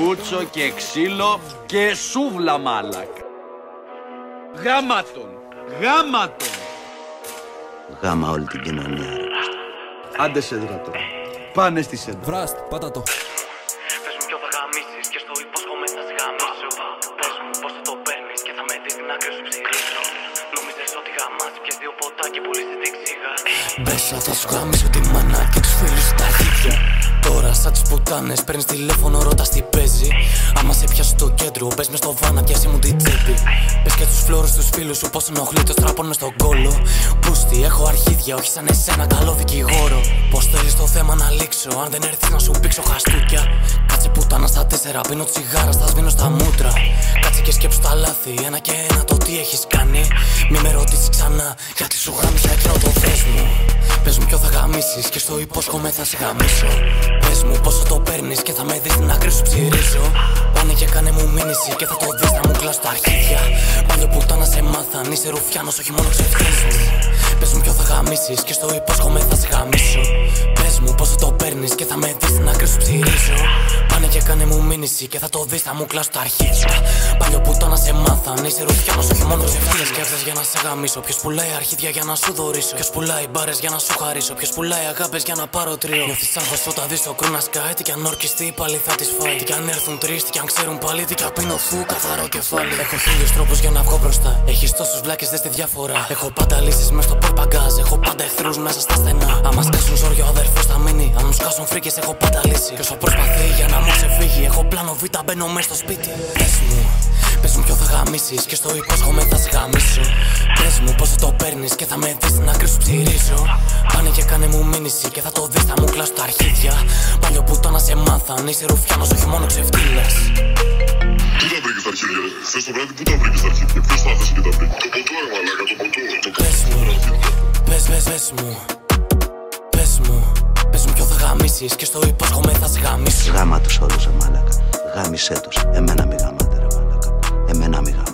παπούτσο και ξύλο και σούβλα μάλακ. Γάματον, γάματον. Γάμα όλη την κοινωνία, ρε. Άντε σέντρα τώρα. Πάνε στη σέντρα. Βραστ, πάτα το. Πες μου ποιο θα γαμίσεις και στο υπόσχομαι θα σε γαμίσω. Πες μου πως θα το παίρνεις και θα με δεις την άκρη σου ψηρίζω. Νόμιζες ότι γαμάς, πιες δύο ποτά και πουλήσεις την ξύγα. Μπέσα θα σου γαμίσω τη μάνα και τους φίλους στα αρχίδια. Τώρα σαν τις πουτάνες παίρνεις τηλέφωνο, ρώτας τι παίζει. Άμα σε πιάσω στο κέντρο, πες μες στο βάνα, πιάσει μου την τσέπη. Πες και στους φλόρους τους φίλους σου πως ενοχλεί το στραπών μες στον κόλο. Πούστη, έχω αρχίδια, όχι σαν εσένα καλό δικηγόρο. Πως θέλεις το θέμα να λήξω, αν δεν έρθεις να σου πήξω χαστούκια. Κάτσε πουτάνα στα 4, πίνω τσιγάρα, στα σβήνω στα μούτρα. Κάτσε και σκέψου τα λάθη, ένα και ένα το τι έχεις κάνει. Μη με ρωτήσεις ξανά, γιατί σου γάμισα εκείνο το θες μου. Πες μου ποιο θα γαμίσεις και στο υπόσχομαι θα σε γαμίσω. Πες μου πόσο το παίρνεις και θα με δεις την άκρη σου ψηρίζω. Πάνε και κάνε μου μήνυση και θα το δεις να μου κλάσω τα αρχίδια. Παλιό πουτάνα σε μάθαν, είσαι ρουφιάνος, όχι μόνο ξεφτύλεις μου. Πες μου ποιο θα γαμίσεις και στο υπόσχομαι θα σε γαμίσω. Πες μου πόσο το παίρνεις και θα με δεις την άκρη σου ψηρίζω. Πάνε και κάνε μου μήνυση και θα το δεις να μου κλάσω τα αρχίδια. Παλιό πουτάνα σε μάθαν, είσαι ρουφιάνος, όχι μόνο ξεφτύλεις. Σκέφτες για να σε γαμίσω. Ποιος πουλάει αρχίδια για να σου δωρήσω. Ποιος πουλάει μπάρες για να σου χαρίσω. Ποιος πουλάει αγάπες για να πάρω τρίο. Νιώθεις άγχος όταν δεις το κρούνα σκάει. Τι κι αν ορκιστεί πάλι θα τις φάει. Τι κι αν έρθουν τρεις, τι κι αν ξέρουν πάλι. Τι κι αν πίνω φου, καθαρό κεφάλι. Έχω χίλιους τρόπους για να βγω μπροστά. Έχεις τόσους βλάκες, δες τη διαφορά. Έχω πάντα λύσεις μες στο πορπαγκάζ. Έχω πάντα εχθρούς μέσα στα στενά. Άμα σκάσουν ζόριο, ο αδερφός θα μείνει. Αν μου σκάσουν φρίκες, έχω πάντα λύση. Και όσο προσπαθεί για να μου ξεφύγει, έχω πλάνο Β, μπαίνω μες στο σπίτι. Πες μου ποιο θα γαμίσεις και στο υπόσχομαι θα σε γαμίσω. Πες μου πόσο το παίρνεις και θα με δεις την άκρη σου ψηρίζω. Πάνε και κάνε μου μήνυση και θα το δεις θα μου κλάσω τα αρχίδια. Παλιό πουτάνα σε μάθαν, είσαι ρουφιάνος, όχι μόνο ξεφτύλες. Πού τα βρήκες τα αρχίδια, θες το βράδυ, πού τα βρήκες τα αρχίδια, ποιος θα θέσει και τα βρήκε. Το ποτό ρε μαλάκα, το ποτό. Πες μου, πες μου. Πες μου ποιο θα γαμίσεις και στο υπόσχομαι θα σε γαμίσω. Γάμα τους όλους, ρε μαλάκα. Γάμισέ τους. Εμένα μη γαμάτε, ρε μαλάκα. Εμένα μη γαμάτε.